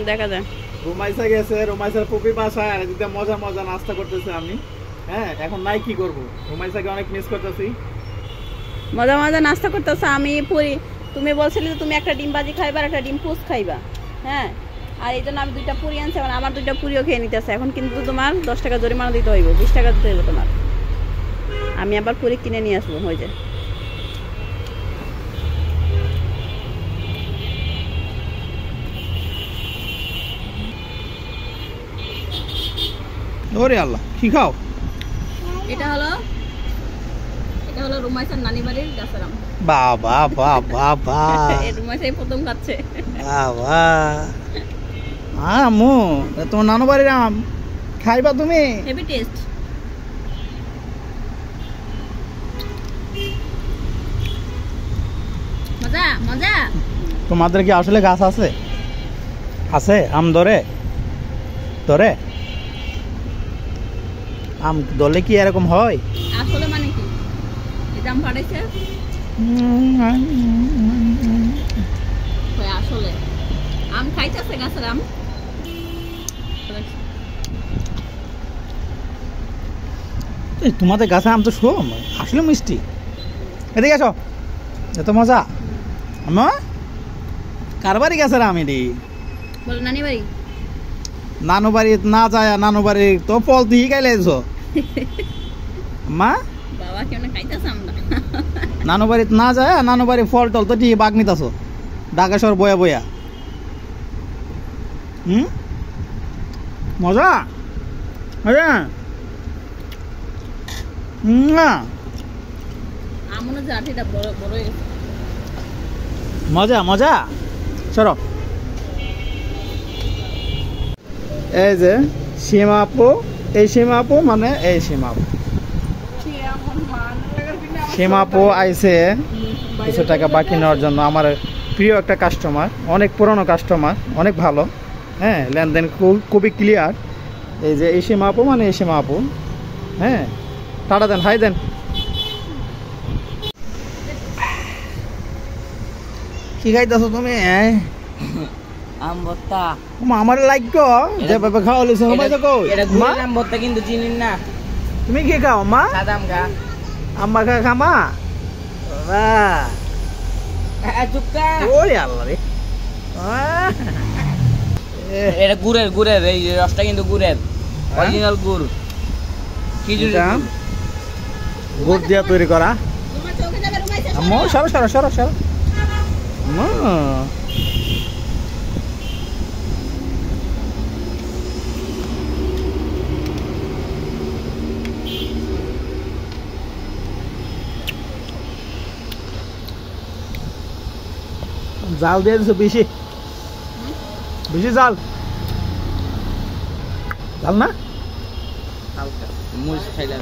দেখা যায় রুমাইসা গেছে, রুমাইসার পুপি বাসায় আর এদিকে মজা মজা নাস্তা করতেছে আমি। হ্যাঁ, এখন নাই কি করব, রুমাইসাকে অনেক মিস করতেছি। মজা মজা নাস্তা করতেছে। আমি পুরি, তুমি বলছিলে যে তুমি একটা ডিম ভাজি খাইবা আর একটা ডিম পোস্ট খাইবা। হ্যাঁ, আর এই জন্য আমি 2টা পুরি আনছি, আমার 2টা পুরিও খেয়ে নিতেছে। এখন কিন্তু তোমার 10 টাকা জরিমানা দিতে হইব, 20 টাকা দিতে হইব তোমার। আমি আবার পুরি কিনে নিয়ে আসবো। হয়ে যায় ওরে আল্লাহ, কি খাও? এটা হলো রুমাইসার নানি বাড়ির গাছের আম। বাবা বাবা বাবা, রুমাইসাই প্রথম খাচ্ছে। বাবা, আমু তোমার নানু বাড়ির আম খাইবা তুমি? Heavy taste. মজা মজা। তোমাদের কি আসলে গাছ আছে? আছে আম ধরে ধরে? আম দলে কি এরকম হয়? আসলে মানে কি, এই জাম ফাটাইছে আসলে আম খাইতেছে গাছের আম। তোমাদের গাছে আম তো শোম আসলে মিষ্টি। এদিকে আসো, এত মজা। আমার কার বাড়ি গাছের আম? এটি বলো নানি বাড়ি। নানু বাড়ি না যায়, নানু বাড়ি তো ফল দিয়ে খাইলাইছ মা। বাবা কেমন খাইতেছে আমরা। নানু বাড়ি না যায়, নানু বাড়ি ফল টল তো দিয়ে বাঘ নিতাছ ঢাকা শহর বয়া বয়া। মজা মজা। মজা মজা। সরো, এই যে সীমা আপু, এই সীমা আপু মানে এই সীমা আপু। সীমা আপু আইছে কিছু টাকা বাকি নেওয়ার জন্য। আমার প্রিয় একটা কাস্টমার, অনেক পুরনো কাস্টমার, অনেক ভালো। হ্যাঁ, লেনদেন খুবই ক্লিয়ার। এই যে এই সীমা আপু মানে এই সীমা আপু। হ্যাঁ, টাটা দেন, হাই দেন। কি খাইতেছো তুমি? আম ভর্তা। আমার লাগতো যেভাবে খাওয়া লইছো আম ভর্তা কিন্তু চিনিস না। তুমি কি খাও মা? সাদা আম খা। আম্মা খা খামা? ওরে আল্লাহ রে, এটা গুড়ের এই রসটা কিন্তু গুড়ের, অরিজিনাল গুড়। খেজুরের গুড় দিয়া তৈরি করা। আম্মু সরো সরো সরো সরো। জাল দিয়ে দিছো বেশি, বেশি জাল। জাল না হালকা মরিচ খাইলাম।